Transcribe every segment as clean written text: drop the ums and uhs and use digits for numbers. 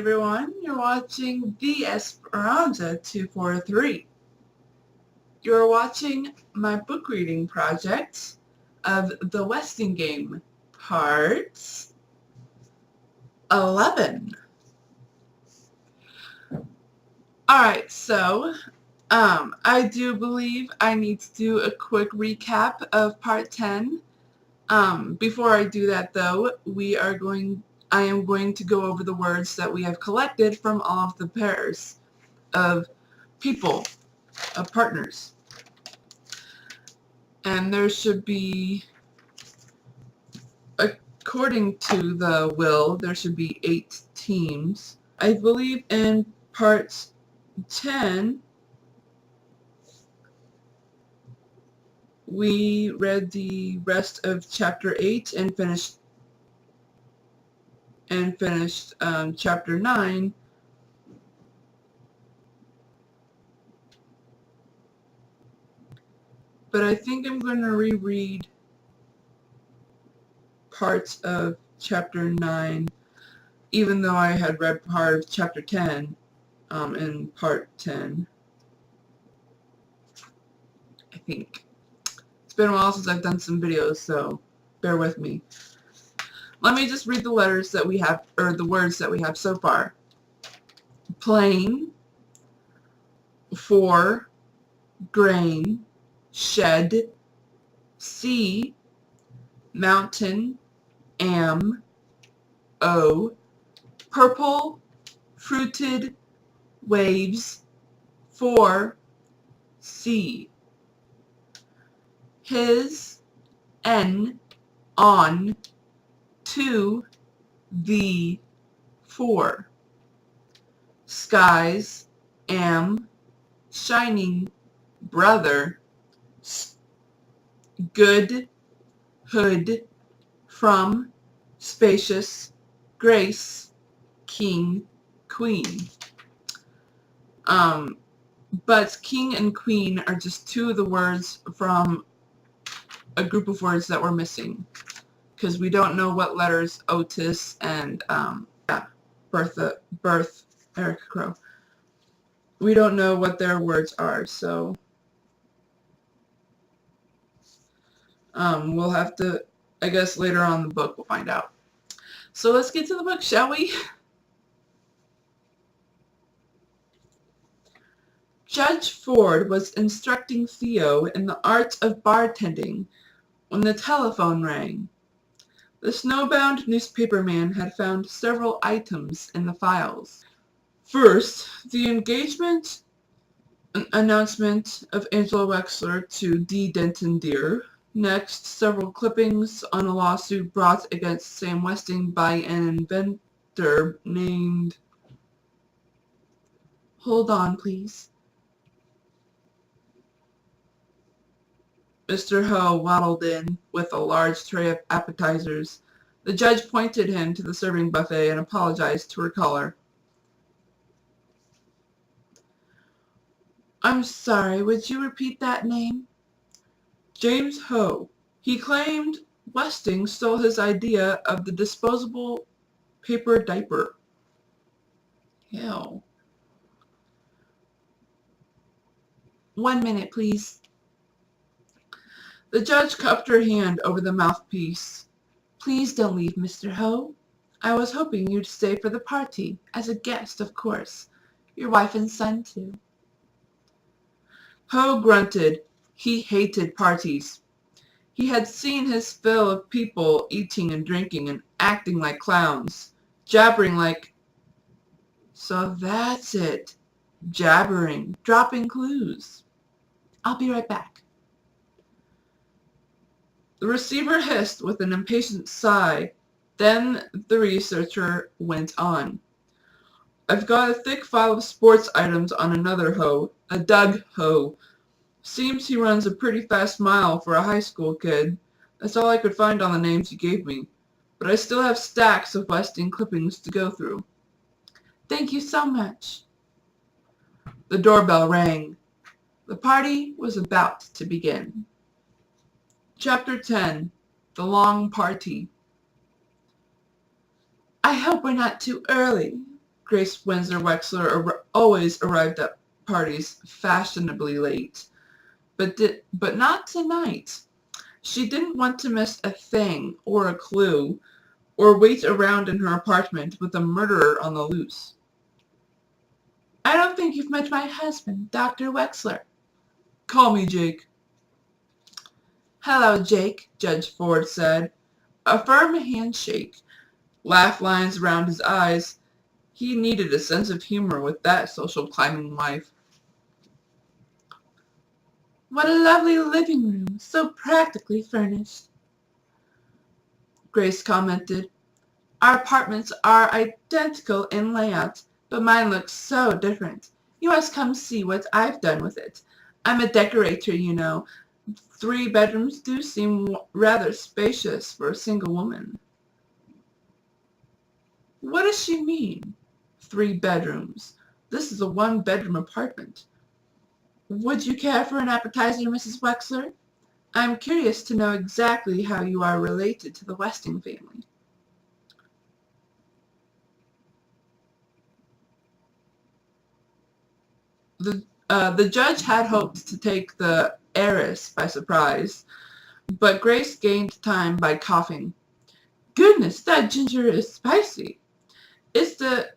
everyone, you're watching the Esperanza 243. You're watching my book reading project of The Westing Game, Part 11. Alright, so, I do believe I need to do a quick recap of Part 10. Before I do that though, I am going to go over the words that we have collected from all of the pairs of people, of partners. And there should be, according to the will, there should be 8 teams. I believe in part 10, we read the rest of chapter 8 and finished chapter 9. But I think I'm going to reread parts of chapter 9, even though I had read part of chapter 10 in part 10. I think. It's been a while since I've done some videos, so bear with me. Let me just read the letters that we have, or the words that we have so far. Plain, for, grain, shed, sea, mountain, am, o, purple, fruited, waves, for, sea. His, n, on, to, the, for. Skies, am, shining, brother, good, hood, from, spacious, grace, king, queen. But king and queen are just 2 of the words from a group of words that we're missing, because we don't know what letters Otis and Berthe, Erica Crow. We don't know what their words are, so we'll have to, I guess later on in the book we'll find out. So let's get to the book, shall we? Judge Ford was instructing Theo in the art of bartending when the telephone rang. The snowbound newspaperman had found several items in the files. First, the engagement announcement of Angela Wexler to D. Denton Deere. Next, several clippings on a lawsuit brought against Sam Westing by an inventor named... Hold on, please. Mr. Ho waddled in with a large tray of appetizers. The judge pointed him to the serving buffet and apologized to her caller. I'm sorry, would you repeat that name? James Ho. He claimed Westing stole his idea of the disposable paper diaper. Ew. 1 minute, please. The judge cupped her hand over the mouthpiece. Please don't leave, Mr. Ho. I was hoping you'd stay for the party, as a guest, of course. Your wife and son, too. Ho grunted. He hated parties. He had seen his fill of people eating and drinking and acting like clowns, jabbering like... So that's it. Jabbering, dropping clues. I'll be right back. The receiver hissed with an impatient sigh. Then the researcher went on. I've got a thick file of sports items on another Ho, a Doug Ho. Seems he runs a pretty fast mile for a high school kid. That's all I could find on the names you gave me. But I still have stacks of Westing clippings to go through. Thank you so much. The doorbell rang. The party was about to begin. Chapter 10. The Long Party. I hope we're not too early, Grace Windsor Wexler always arrived at parties fashionably late, but not tonight. She didn't want to miss a thing or a clue, or wait around in her apartment with a murderer on the loose. I don't think you've met my husband, Dr. Wexler. Call me Jake. Hello, Jake, Judge Ford said. A firm handshake, laugh lines around his eyes. He needed a sense of humor with that social climbing wife. What a lovely living room, so practically furnished. Grace commented. Our apartments are identical in layout, but mine looks so different. You must come see what I've done with it. I'm a decorator, you know. 3 bedrooms do seem rather spacious for a single woman. What does she mean? 3 bedrooms. This is a 1-bedroom apartment. Would you care for an appetizer, Mrs. Wexler? I'm curious to know exactly how you are related to the Westing family. The judge had hoped to take the heiress by surprise, but Grace gained time by coughing. Goodness, that ginger is spicy. It's the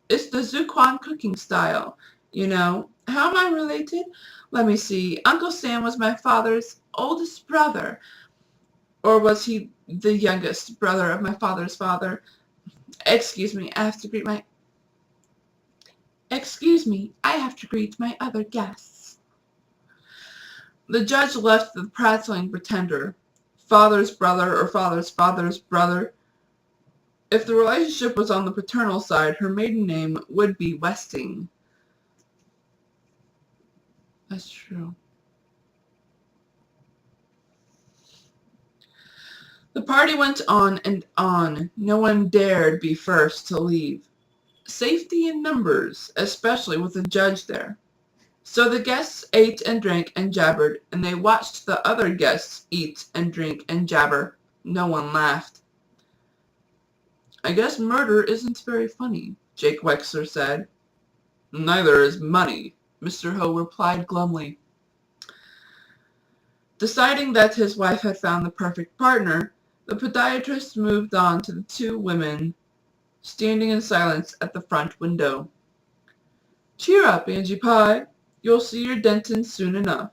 it's the Zuquan cooking style, you know. How am I related? Let me see. Uncle Sam was my father's oldest brother. Or was he the youngest brother of my father's father? Excuse me, I have to greet my... Excuse me, I have to greet my other guests. The judge left the prattling pretender. Father's brother or father's father's brother. If the relationship was on the paternal side, her maiden name would be Westing. That's true. The party went on and on. No one dared be first to leave. Safety in numbers, especially with a judge there. So the guests ate and drank and jabbered, and they watched the other guests eat and drink and jabber. No one laughed. I guess murder isn't very funny, Jake Wexler said. Neither is money, Mr. Ho replied glumly. Deciding that his wife had found the perfect partner, the podiatrist moved on to the 2 women standing in silence at the front window. Cheer up, Angie Pye. You'll see your Denton soon enough.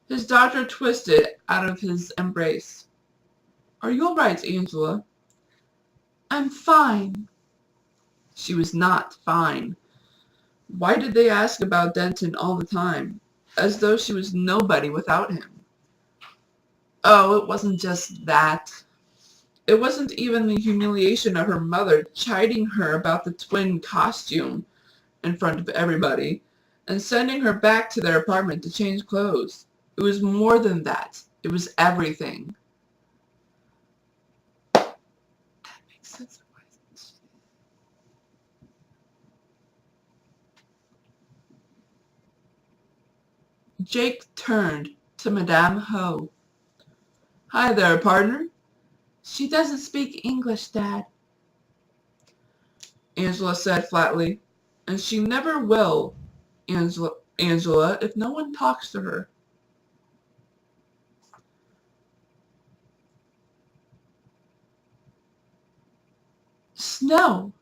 His daughter twisted out of his embrace. Are you all right, Angela? I'm fine. She was not fine. Why did they ask about Denton all the time, as though she was nobody without him? Oh, it wasn't just that. It wasn't even the humiliation of her mother chiding her about the twin costume in front of everybody and sending her back to their apartment to change clothes. It was more than that. It was everything. That makes sense. Jake turned to Madame Ho. Hi there, partner. She doesn't speak English, Dad, Angela said flatly. And she never will, Angela, if no one talks to her. Snow,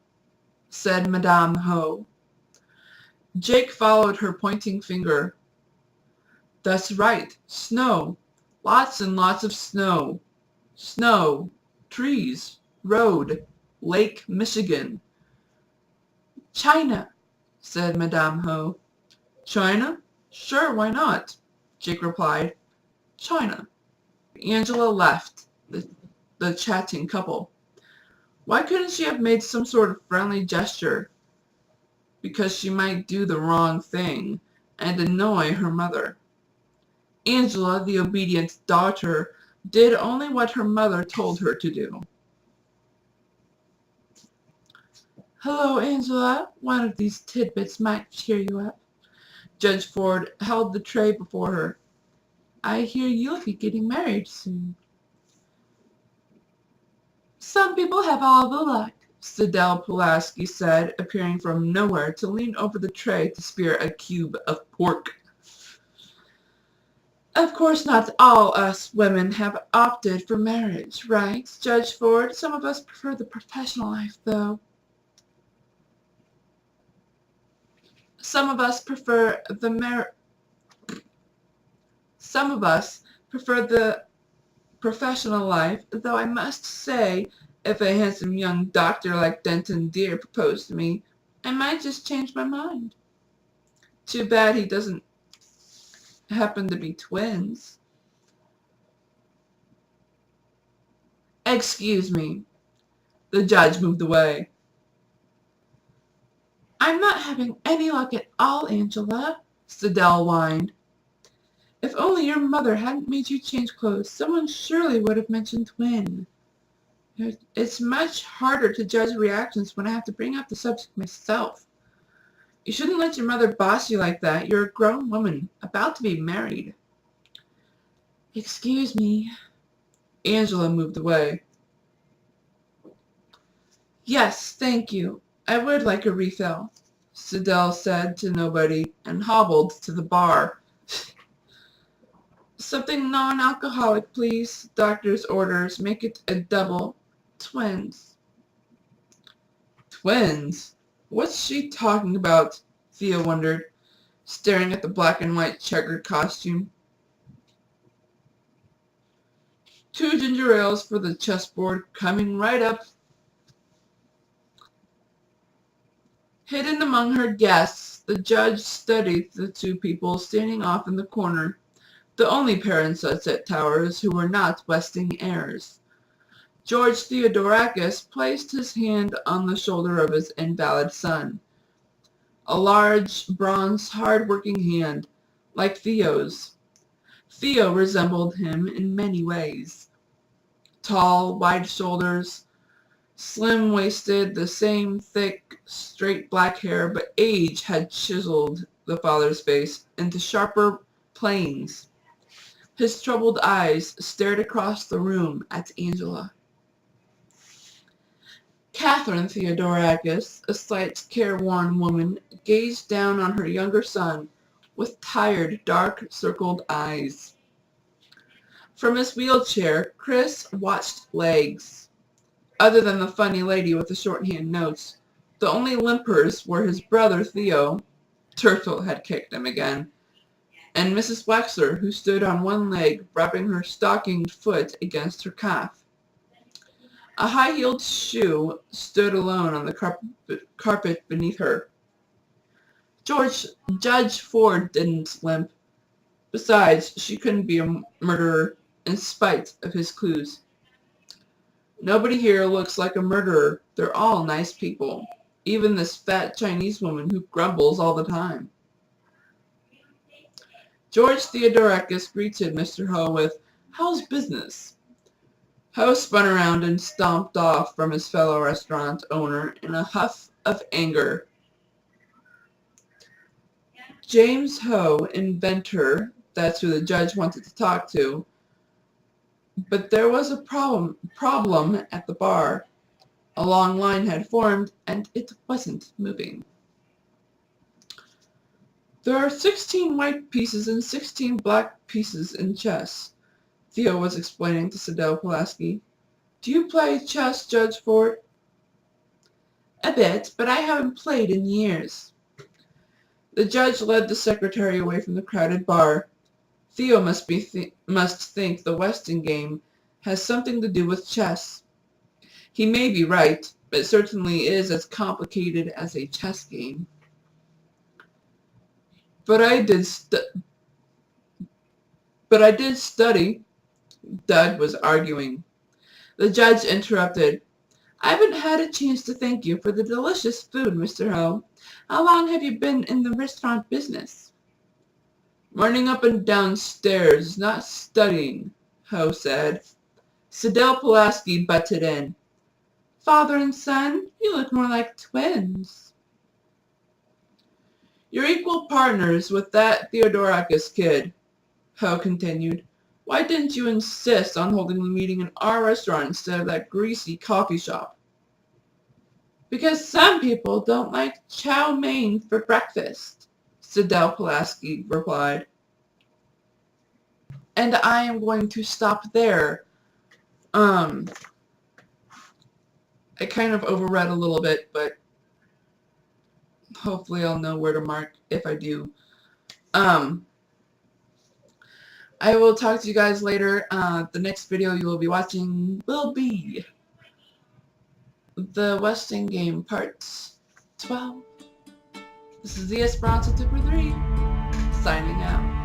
said Madame Ho. Jake followed her pointing finger. That's right, snow. Lots and lots of snow. Snow, trees, road, Lake Michigan. China, said Madame Ho. China? Sure, why not? Jake replied. China. Angela left the chatting couple. Why couldn't she have made some sort of friendly gesture? Because she might do the wrong thing and annoy her mother. Angela, the obedient daughter, did only what her mother told her to do. Hello, Angela. One of these tidbits might cheer you up. Judge Ford held the tray before her. I hear you'll be getting married soon. Some people have all the luck, Sidel Pulaski said, appearing from nowhere to lean over the tray to spear a cube of pork. Of course not all us women have opted for marriage, right, Judge Ford? Some of us prefer the professional life, though. Some of us prefer the professional life, though I must say, if a handsome young doctor like Denton Deere proposed to me, I might just change my mind. Too bad he doesn't happen to be twins. Excuse me. The judge moved away. I'm not having any luck at all, Angela, Sidel whined. If only your mother hadn't made you change clothes, someone surely would have mentioned twin. It's much harder to judge reactions when I have to bring up the subject myself. You shouldn't let your mother boss you like that. You're a grown woman, about to be married. Excuse me. Angela moved away. Yes, thank you. I would like a refill, Sidel said to nobody and hobbled to the bar. Something non-alcoholic, please. Doctor's orders. Make it a double. Twins. Twins? What's she talking about? Thea wondered, staring at the black and white checkered costume. 2 ginger ales for the chessboard, coming right up. Hidden among her guests, the judge studied the 2 people standing off in the corner, the only pair in Sunset Towers who were not Westing heirs. George Theodorakis placed his hand on the shoulder of his invalid son. A large, bronze, hard-working hand, like Theo's. Theo resembled him in many ways. Tall, wide shoulders, slim-waisted, the same thick, straight black hair, but age had chiseled the father's face into sharper planes. His troubled eyes stared across the room at Angela. Catherine Theodorakis, a slight, careworn woman, gazed down on her younger son with tired, dark-circled eyes. From his wheelchair, Chris watched legs. Other than the funny lady with the shorthand notes, the only limpers were his brother Theo, Turtle had kicked him again, and Mrs. Wexler, who stood on one leg, rubbing her stockinged foot against her calf. A high-heeled shoe stood alone on the carpet beneath her. Judge Ford didn't limp. Besides, she couldn't be a murderer in spite of his clues. Nobody here looks like a murderer. They're all nice people. Even this fat Chinese woman who grumbles all the time. George Theodorakis greeted Mr. Ho with, "How's business?" Ho spun around and stomped off from his fellow restaurant owner in a huff of anger. James Ho, inventor, that's who the judge wanted to talk to. But there was a problem at the bar. A long line had formed, and it wasn't moving. There are 16 white pieces and 16 black pieces in chess, Theo was explaining to Sidel Pulaski. Do you play chess, Judge Ford? A bit, but I haven't played in years. The judge led the secretary away from the crowded bar. Theo must think the Weston game has something to do with chess. He may be right, but it certainly is as complicated as a chess game. But I did study, Doug was arguing. The judge interrupted. I haven't had a chance to thank you for the delicious food, Mr. Ho. How long have you been in the restaurant business? Running up and down stairs, not studying, Ho said. Sidel Pulaski butted in. Father and son, you look more like twins. You're equal partners with that Theodorakis kid, Ho continued. Why didn't you insist on holding the meeting in our restaurant instead of that greasy coffee shop? Because some people don't like chow mein for breakfast, Sidel Pulaski replied. And I am going to stop there. I kind of overread a little bit, but hopefully I'll know where to mark if I do. I will talk to you guys later. The next video you will be watching will be the Westing Game Part 12. This is the Esperanza Tipper 3, signing out.